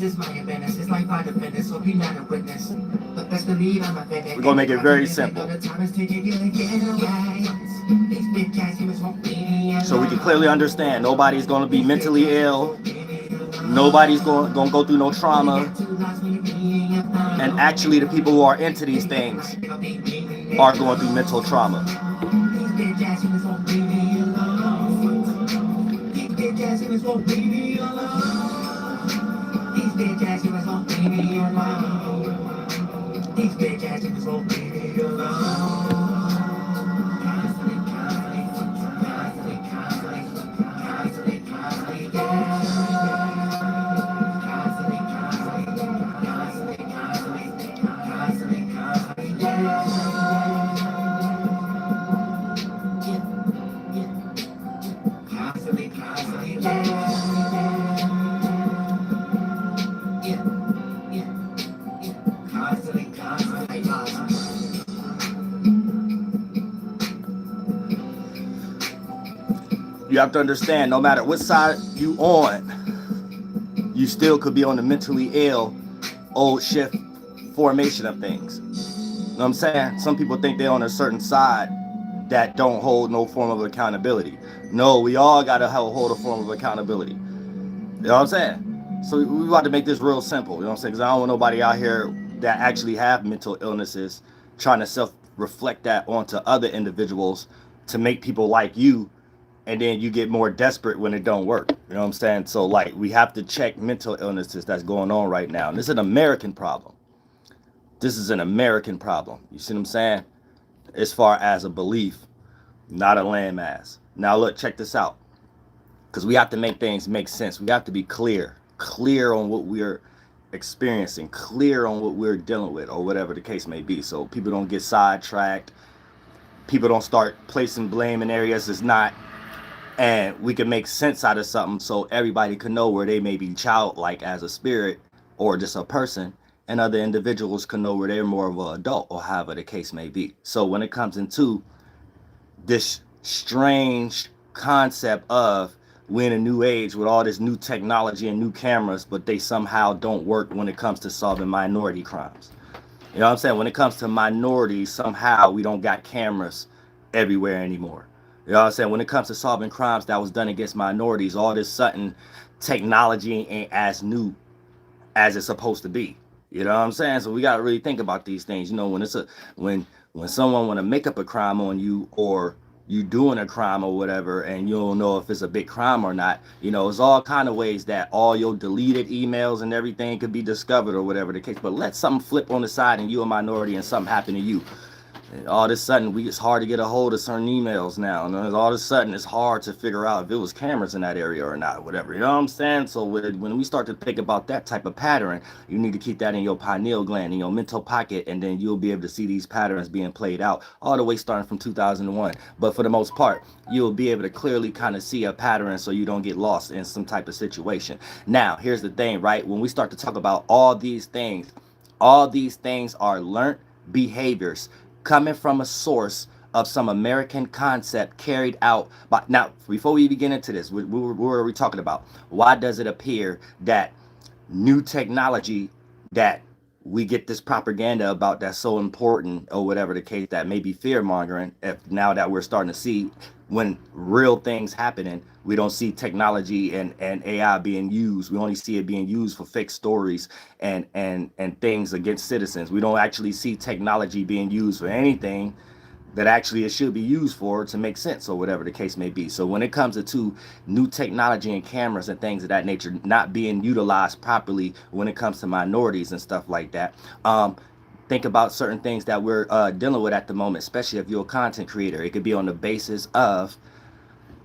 This my business. It's like my defendant, so be not a witness. But best believe I'm offended. We're gonna make it very simple. So we can clearly understand nobody's gonna be mentally ill. Nobody's gonna go through no trauma. And actually the people who are into these things are going through mental trauma. You have to understand, no matter what side you on, you still could be on the mentally ill old shift formation of things. You know what I'm saying? Some people think they're on a certain side that don't hold no form of accountability. No, we all gotta hold a form of accountability. You know what I'm saying? So we about to make this real simple. You know what I'm saying? Because I don't want nobody out here that actually have mental illnesses trying to self-reflect that onto other individuals to make people like you, and then you get more desperate when it don't work. You know what I'm saying? So like we have to check mental illnesses that's going on right now. And this is an American problem. This is an American problem. You see what I'm saying? As far as a belief, not a landmass. Now look, check this out. Because we have to make things make sense. We have to be clear on what we're experiencing, clear on what we're dealing with, or whatever the case may be. So people don't get sidetracked. People don't start placing blame in areas it's not. And we can make sense out of something so everybody can know where they may be childlike as a spirit or just a person, and other individuals can know where they're more of an adult or however the case may be. So when it comes into this strange concept of we're in a new age with all this new technology and new cameras, but they somehow don't work when it comes to solving minority crimes. You know what I'm saying? When it comes to minorities, somehow we don't got cameras everywhere anymore. You know what I'm saying? When it comes to solving crimes that was done against minorities, all this sudden technology ain't as new as it's supposed to be. You know what I'm saying? So we gotta really think about these things. You know, when someone wanna make up a crime on you, or you doing a crime or whatever, and you don't know if it's a big crime or not, you know, it's all kind of ways that all your deleted emails and everything could be discovered or whatever the case. But let something flip on the side and you a minority and something happen to you. And all of a sudden, it's hard to get a hold of certain emails now. And all of a sudden, it's hard to figure out if it was cameras in that area or not, whatever. You know what I'm saying? So when we start to think about that type of pattern, you need to keep that in your pineal gland, in your mental pocket, and then you'll be able to see these patterns being played out all the way starting from 2001. But for the most part, you'll be able to clearly kind of see a pattern so you don't get lost in some type of situation. Now, here's the thing, right? When we start to talk about all these things are learned behaviors coming from a source of some American concept carried out by. Now, before we begin into this, what are we talking about? Why does it appear that new technology that we get this propaganda about that's so important or whatever the case, that may be fear mongering, if now that we're starting to see when real things happening, we don't see technology and AI being used. We only see it being used for fake stories and things against citizens. We don't actually see technology being used for anything that actually it should be used for to make sense or whatever the case may be. So when it comes to new technology and cameras and things of that nature not being utilized properly when it comes to minorities and stuff like that, think about certain things that we're dealing with at the moment, especially if you're a content creator. It could be on the basis of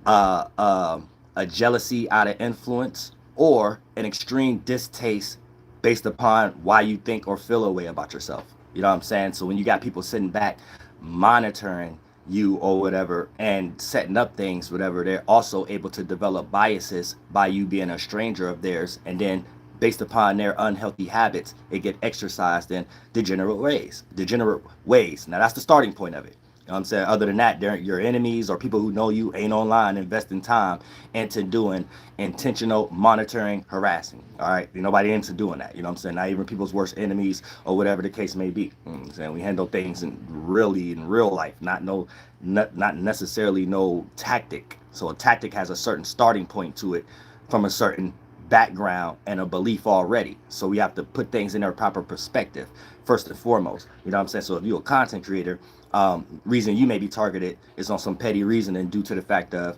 a jealousy out of influence, or an extreme distaste based upon why you think or feel a way about yourself. You know what I'm saying? So when you got people sitting back monitoring you or whatever and setting up things, whatever, they're also able to develop biases by you being a stranger of theirs, and then based upon their unhealthy habits, it get exercised in degenerate ways. Now that's the starting point of it. know what I'm saying? Other than that, they're your enemies or people who know you ain't online investing time into doing intentional monitoring, harassing. All right. Nobody into doing that. You know what I'm saying? Not even people's worst enemies or whatever the case may be. You know what I'm saying? We handle things in real life, not necessarily no tactic. So a tactic has a certain starting point to it from a certain background and a belief already. So we have to put things in their proper perspective first and foremost. You know what I'm saying? So if you're a content creator, reason you may be targeted is on some petty reasoning due to the fact of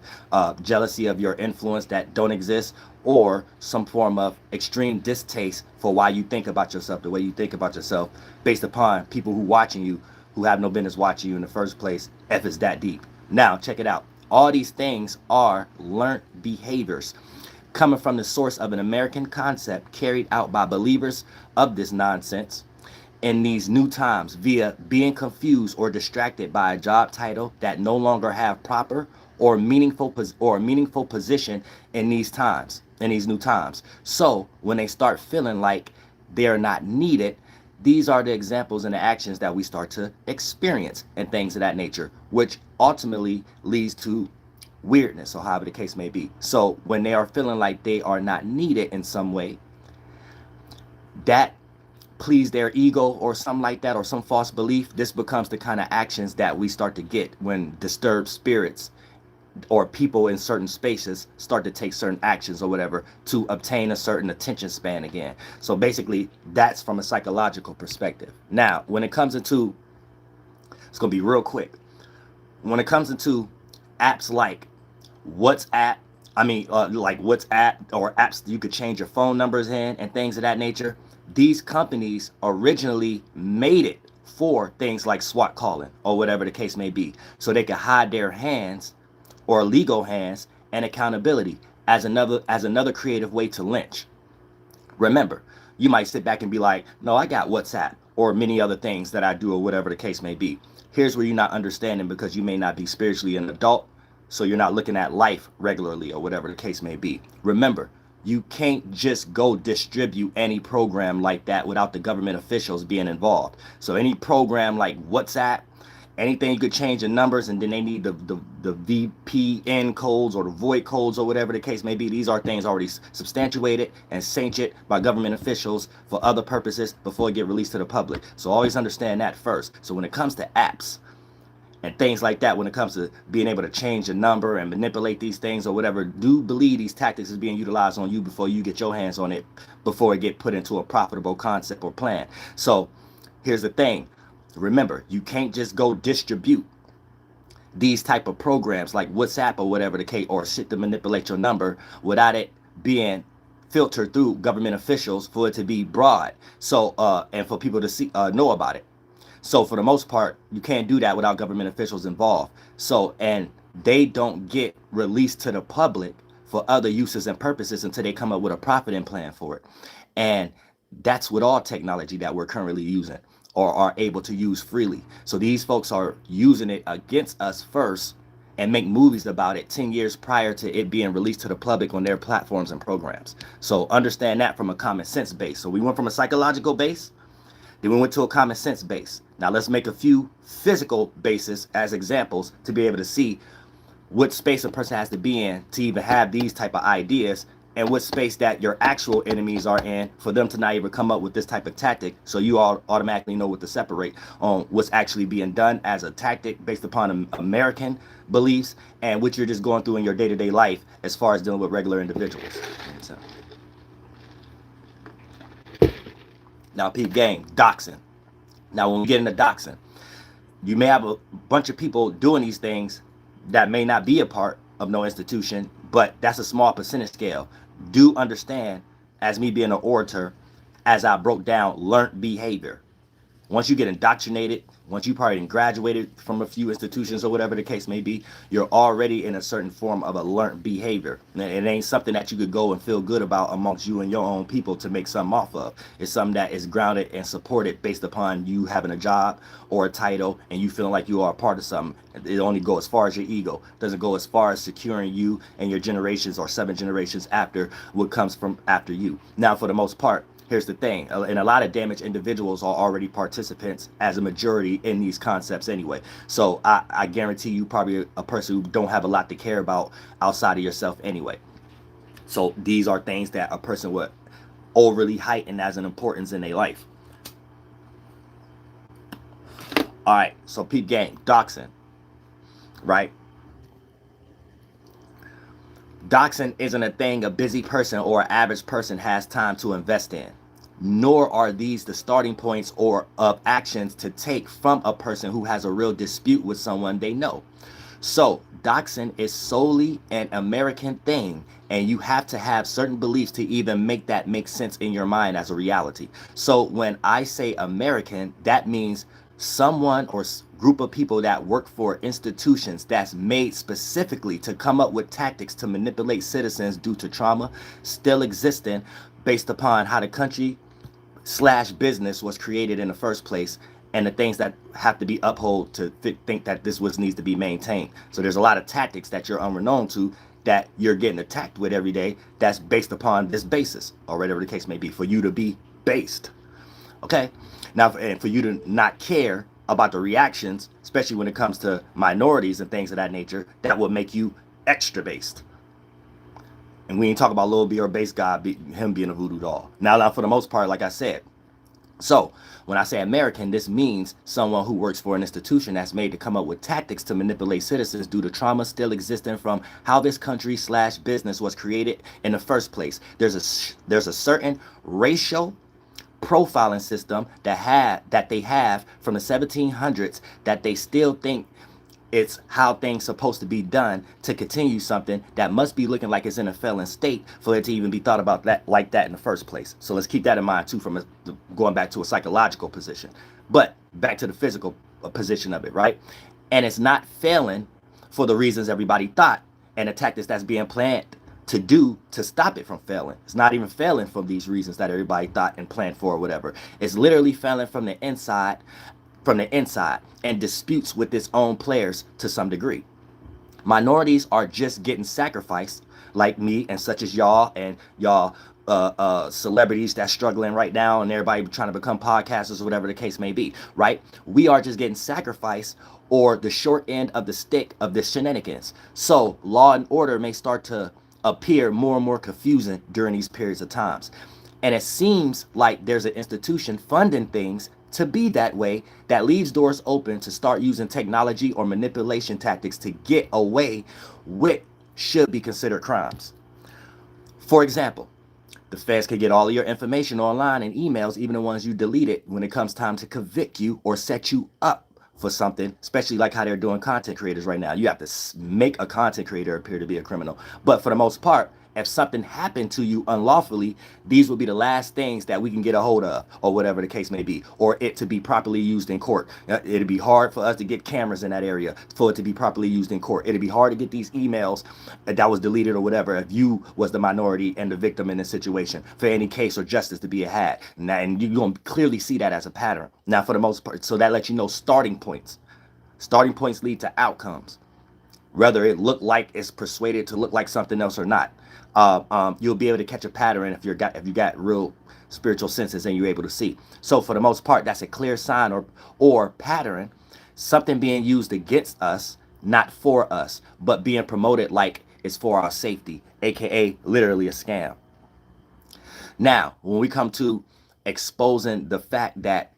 jealousy of your influence that don't exist, or some form of extreme distaste for why you think about yourself the way you think about yourself, based upon people who watching you who have no business watching you in the first place, if it's that deep. Now check it out. All these things are learned behaviors coming from the source of an American concept carried out by believers of this nonsense in these new times via being confused or distracted by a job title that no longer have proper or meaningful position in these new times. So when they start feeling like they're not needed, these are the examples and the actions that we start to experience and things of that nature, which ultimately leads to weirdness, or however the case may be. So when they are feeling like they are not needed in some way, that please their ego or something like that, or some false belief, this becomes the kind of actions that we start to get when disturbed spirits or people in certain spaces start to take certain actions or whatever to obtain a certain attention span again. So basically that's from a psychological perspective. Now when it comes into, it's going to be real quick, when it comes into apps like WhatsApp, like WhatsApp or apps you could change your phone numbers in and things of that nature, these companies originally made it for things like SWAT calling or whatever the case may be, so they could hide their hands or legal hands and accountability as another creative way to lynch. Remember, you might sit back and be like, no, I got WhatsApp or many other things that I do or whatever the case may be. Here's where you're not understanding, because you may not be spiritually an adult, so you're not looking at life regularly or whatever the case may be. Remember, you can't just go distribute any program like that without the government officials being involved. So any program like WhatsApp, anything you could change the numbers, and then they need the VPN codes or the void codes or whatever the case may be. These are things already substantiated and sanctioned by government officials for other purposes before it get released to the public. So always understand that first. So when it comes to apps and things like that, when it comes to being able to change a number and manipulate these things or whatever, do believe these tactics is being utilized on you before you get your hands on it, before it get put into a profitable concept or plan. So here's the thing. Remember, you can't just go distribute these type of programs like WhatsApp or whatever the case, or shit to manipulate your number without it being filtered through government officials for it to be broad. So and for people to see know about it. So for the most part, you can't do that without government officials involved. So, and they don't get released to the public for other uses and purposes until they come up with a profiting plan for it. And that's with all technology that we're currently using or are able to use freely. So these folks are using it against us first and make movies about it 10 years prior to it being released to the public on their platforms and programs. So understand that from a common sense base. So we went from a psychological base, then we went to a common sense base. Now let's make a few physical bases as examples to be able to see what space a person has to be in to even have these type of ideas, and what space that your actual enemies are in for them to not even come up with this type of tactic. So you all automatically know what to separate on what's actually being done as a tactic based upon American beliefs and what you're just going through in your day-to-day life as far as dealing with regular individuals. So, now peep game, doxing. Now when we get into doxing, you may have a bunch of people doing these things that may not be a part of no institution, but that's a small percentage scale. Do understand, as me being an orator, as I broke down learned behavior. Once you get indoctrinated, once you probably graduated from a few institutions or whatever the case may be, you're already in a certain form of a learned behavior. And it ain't something that you could go and feel good about amongst you and your own people to make something off of. It's something that is grounded and supported based upon you having a job or a title and you feeling like you are a part of something. It only goes as far as your ego. It doesn't go as far as securing you and your generations or 7 generations after what comes from after you. Now, for the most part, here's the thing, and a lot of damaged individuals are already participants as a majority in these concepts anyway. So I guarantee you probably a person who don't have a lot to care about outside of yourself anyway. So these are things that a person would overly heighten as an importance in their life. All right, so peep game, doxing, right? Doxing isn't a thing a busy person or an average person has time to invest in, nor are these the starting points or of actions to take from a person who has a real dispute with someone they know. So doxing is solely an American thing, and you have to have certain beliefs to even make that make sense in your mind as a reality. So when I say American, that means someone or group of people that work for institutions that's made specifically to come up with tactics to manipulate citizens due to trauma still existing based upon how the country slash business was created in the first place, and the things that have to be upheld to think that this was needs to be maintained. So there's a lot of tactics that you're unbeknown to that you're getting attacked with every day that's based upon this basis, or whatever the case may be, for you to be based. Okay, now, and for you to not care about the reactions, especially when it comes to minorities and things of that nature, that will make you extra based. And we ain't talking about Lil B or Base God, him being a voodoo doll. Now, for the most part, like I said, so when I say American, this means someone who works for an institution that's made to come up with tactics to manipulate citizens due to trauma still existing from how this country slash business was created in the first place. There's a certain racial profiling system that they have from the 1700s that they still think it's how things supposed to be done to continue something that must be looking like it's in a failing state for it to even be thought about that like that in the first place. So let's keep that in mind too, from going back to a psychological position, but back to the physical position of it, right? And it's not failing for the reasons everybody thought and the tactics that's being planned to do to stop it from failing. It's not even failing from these reasons that everybody thought and planned for or whatever. It's literally failing from the inside and disputes with its own players to some degree. Minorities are just getting sacrificed, like me and such as y'all and y'all celebrities that's struggling right now, and everybody trying to become podcasters or whatever the case may be, right? We are just getting sacrificed, or the short end of the stick of this shenanigans. So law and order may start to appear more and more confusing during these periods of times. And it seems like there's an institution funding things to be that way that leaves doors open to start using technology or manipulation tactics to get away with should be considered crimes. For example, the feds can get all of your information online and emails, even the ones you deleted, when it comes time to convict you or set you up for something, especially like how they're doing content creators right now. You have to make a content creator appear to be a criminal. But for the most part, if something happened to you unlawfully, these will be the last things that we can get a hold of, or whatever the case may be, or it to be properly used in court. It'd be hard for us to get cameras in that area for it to be properly used in court. It'd be hard to get these emails that was deleted or whatever if you was the minority and the victim in this situation, for any case or justice to be had. And you're going to clearly see that as a pattern. Now, for the most part, so that lets you know starting points. Starting points lead to outcomes, whether it look like it's persuaded to look like something else or not. You'll be able to catch a pattern if you got real spiritual senses and you're able to see. So for the most part, that's a clear sign or pattern, something being used against us, not for us, but being promoted like it's for our safety, aka literally a scam. Now, when we come to exposing the fact that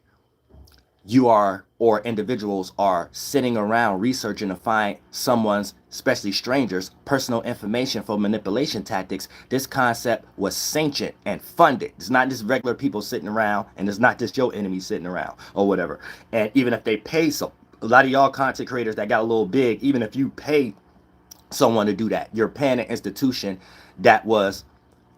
you are, or individuals are, sitting around researching to find someone's, especially strangers, personal information for manipulation tactics, this concept was sanctioned and funded. It's not just regular people sitting around, and it's not just your enemy sitting around or whatever. And even if they pay, so a lot of y'all content creators that got a little big, even if you pay someone to do that, you're paying an institution that was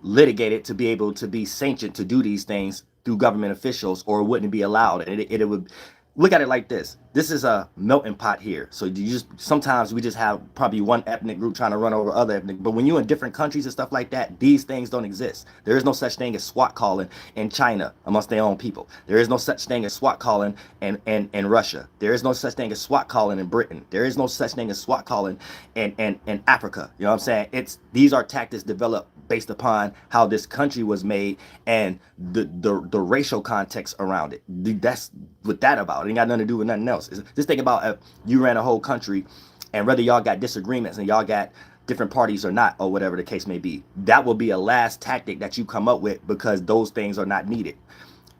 litigated to be able to be sanctioned to do these things through government officials, or it wouldn't be allowed. And it would look at it like this. this is a melting pot here. So you just sometimes we just have probably one ethnic group trying to run over other ethnic. But when you're in different countries and stuff like that, these things don't exist. There is no such thing as SWAT calling in China amongst their own people. There is no such thing as SWAT calling in Russia. There is no such thing as SWAT calling in Britain. There is no such thing as SWAT calling in Africa. You know what I'm saying? These are tactics developed based upon how this country was made and the racial context around it. That's what that about. It ain't got nothing to do with nothing else. Just think about if you ran a whole country and whether y'all got disagreements and y'all got different parties or not, or whatever the case may be. That will be a last tactic that you come up with because those things are not needed.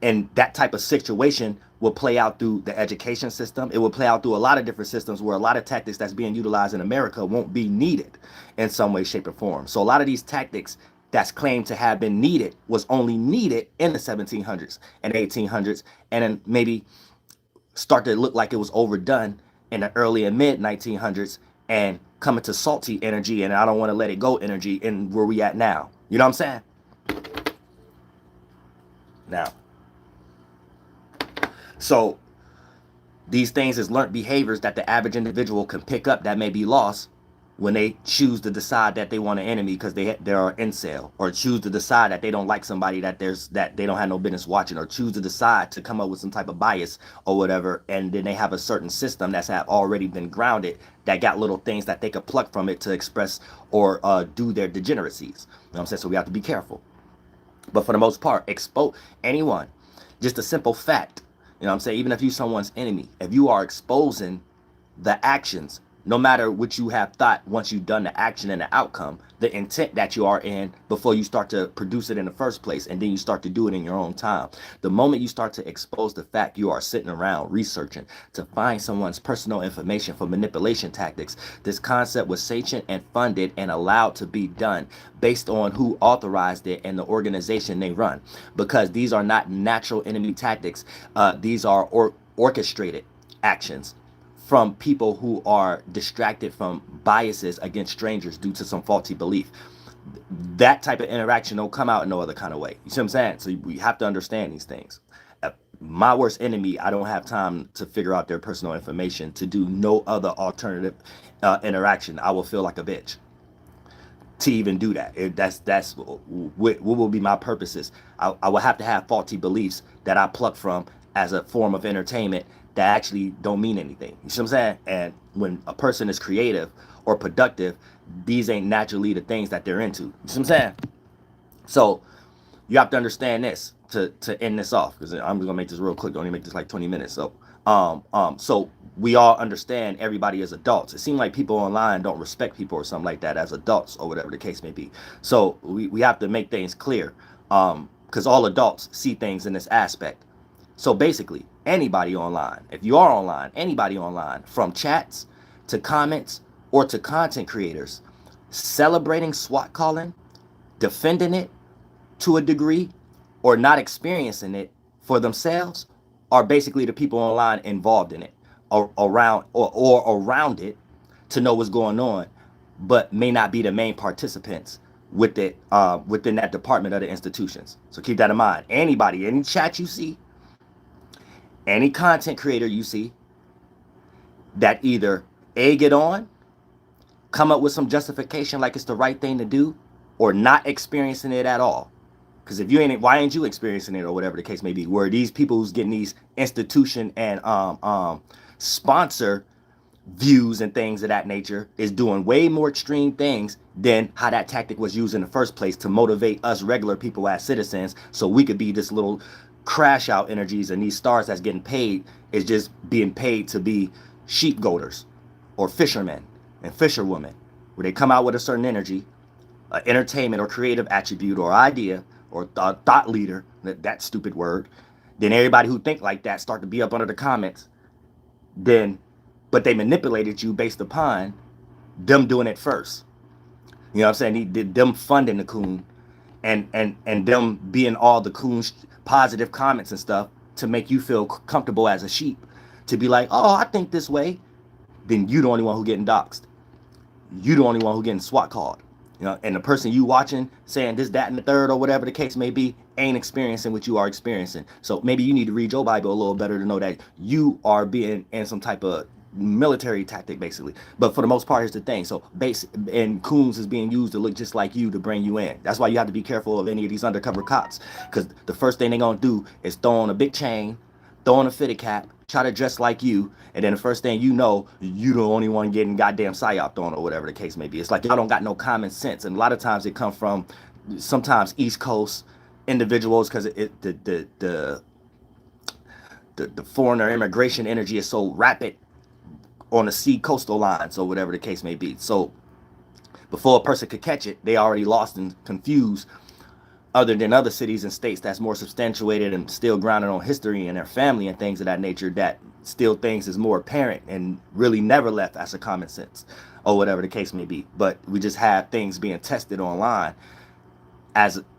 And that type of situation will play out through the education system. It will play out through a lot of different systems where a lot of tactics that's being utilized in America won't be needed in some way, shape, or form. So a lot of these tactics that's claimed to have been needed was only needed in the 1700s and 1800s, and then maybe start to look like it was overdone in the early and mid 1900s and coming to salty energy and I don't want to let it go energy in where we at now. You know what I'm saying? Now, so these things is learned behaviors that the average individual can pick up that may be lost when they choose to decide that they want an enemy because they're an incel, or choose to decide that they don't like somebody that they don't have no business watching, or choose to decide to come up with some type of bias or whatever, and then they have a certain system that's already been grounded that got little things that they could pluck from it to express or do their degeneracies. You know what I'm saying? So we have to be careful. But for the most part, expose anyone. Just a simple fact. You know what I'm saying? Even if you're someone's enemy, if you are exposing the actions, no matter what you have thought once you've done the action and the outcome, the intent that you are in before you start to produce it in the first place, and then you start to do it in your own time. The moment you start to expose the fact you are sitting around researching to find someone's personal information for manipulation tactics, this concept was sanctioned and funded and allowed to be done based on who authorized it and the organization they run. Because these are not natural enemy tactics. These are orchestrated actions from people who are distracted from biases against strangers due to some faulty belief. That type of interaction don't come out in no other kind of way. You see what I'm saying? So we have to understand these things. My worst enemy, I don't have time to figure out their personal information to do no other alternative interaction. I will feel like a bitch to even do that. That's what will be my purposes. I will have to have faulty beliefs that I pluck from as a form of entertainment that actually don't mean anything. You see what I'm saying? And when a person is creative or productive, these ain't naturally the things that they're into. You see what I'm saying? So you have to understand this to end this off, because I'm just gonna make this real quick. Don't even make this like 20 minutes. So so we all understand everybody as adults. It seems like people online don't respect people or something like that as adults or whatever the case may be. So we have to make things clear, because all adults see things in this aspect. So basically, anybody online, if you are online, anybody online, from chats to comments or to content creators, celebrating SWAT calling, defending it to a degree, or not experiencing it for themselves, are basically the people online involved in it, or around it to know what's going on, but may not be the main participants with it within that department of the institutions. So keep that in mind. Anybody, any chat you see, any content creator you see that either get on, come up with some justification like it's the right thing to do, or not experiencing it at all. Because if you ain't, why ain't you experiencing it, or whatever the case may be, where these people who's getting these institution and sponsor views and things of that nature is doing way more extreme things than how that tactic was used in the first place to motivate us regular people as citizens, so we could be this little crash out energies, and these stars that's getting paid is just being paid to be sheep goaters or fishermen and fisherwomen, where they come out with a certain energy, entertainment or creative attribute or idea or thought leader, that stupid word. Then everybody who think like that start to be up under the comments. But they manipulated you based upon them doing it first. You know what I'm saying? Them funding the coon and them being all the coon's positive comments and stuff to make you feel comfortable as a sheep, to be like, oh, I think this way. Then you the only one who getting doxxed. You the only one who getting SWAT called. You know, and the person you watching saying this, that, and the third, or whatever the case may be, ain't experiencing what you are experiencing. So maybe you need to read your Bible a little better to know that you are being in some type of military tactic, basically. But for the most part, here's the thing. So and coons is being used to look just like you to bring you in. That's why you have to be careful of any of these undercover cops, because the first thing they're gonna do is throw on a big chain, throw on a fitted cap, try to dress like you, and then the first thing you know, you the only one getting goddamn psyoped on, or whatever the case may be. It's like y'all don't got no common sense, and a lot of times it comes from sometimes East Coast individuals, because the foreigner immigration energy is so rapid on the sea coastal lines, or whatever the case may be. So before a person could catch it, they already lost and confused, other than other cities and states that's more substantiated and still grounded on history and their family and things of that nature, that still things is more apparent and really never left as a common sense, or whatever the case may be. But we just have things being tested online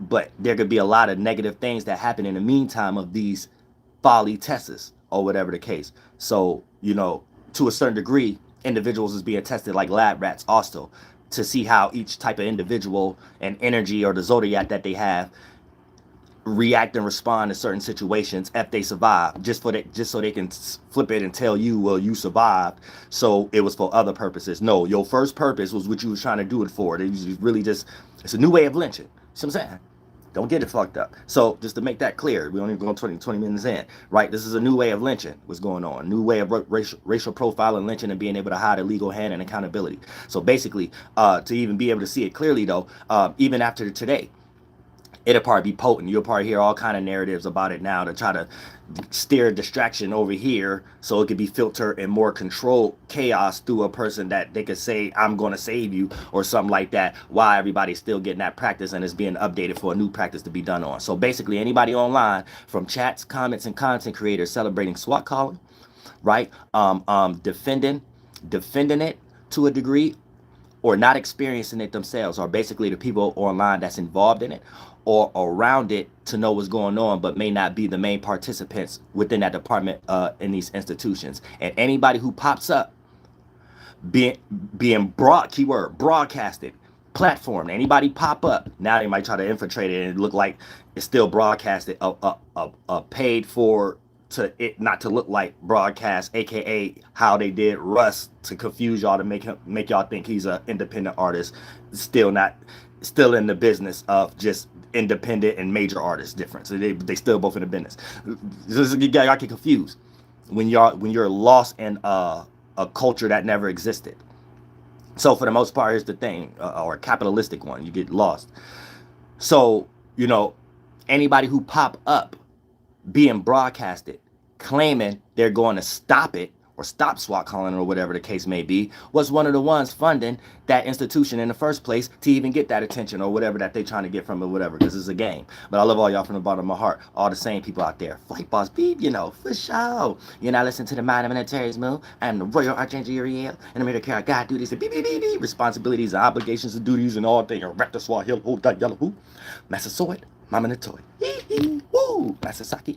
but there could be a lot of negative things that happen in the meantime of these folly tests, or whatever the case. So, to a certain degree, individuals is being tested like lab rats also, to see how each type of individual and energy, or the zodiac that they have, react and respond to certain situations if they survive, just so they can flip it and tell you, well, you survived, so it was for other purposes. No, your first purpose was what you was trying to do it for. It was really just, it's a new way of lynching. See what I'm saying? Don't get it fucked up. So just to make that clear, we only going 20 minutes in, right? This is a new way of lynching. What's going on? New way of racial profiling, lynching, and being able to hide a legal hand and accountability. So basically, to even be able to see it clearly, though, even after today, it'll probably be potent. You'll probably hear all kind of narratives about it now to try to steer distraction over here, so it could be filtered and more controlled chaos through a person that they could say, I'm going to save you, or something like that, while everybody's still getting that practice and it's being updated for a new practice to be done on. So basically, anybody online, from chats, comments, and content creators celebrating SWAT calling, right? Defending it to a degree, or not experiencing it themselves, or basically the people online that's involved in it or around it to know what's going on, but may not be the main participants within that department in these institutions. And anybody who pops up being broadcasted, platform, anybody pop up, now they might try to infiltrate it and look like it's still broadcasted, paid for to it not to look like broadcast, aka how they did Russ to confuse y'all, to make y'all think he's an independent artist, still in the business of just independent and major artists different. So they still both in the business. Y'all get confused when you're lost in a culture that never existed. So for the most part, here's the thing, or a capitalistic one, you get lost. So anybody who pop up being broadcasted, claiming they're going to stop it or stop SWAT calling, or whatever the case may be, was one of the ones funding that institution in the first place to even get that attention, or whatever that they're trying to get from it, whatever, because it's a game. But I love all y'all from the bottom of my heart, all the same people out there. Flight Boss Beep, for sure. You're not listening to the Minorities move. I am the Royal Archangel Uriel, and I'm here to carry out God duties and beep, responsibilities and obligations and duties and all things. Erector Swahili, hold that yellow hoop. Massasoit, Mama Natoy. Woo! Masasaki.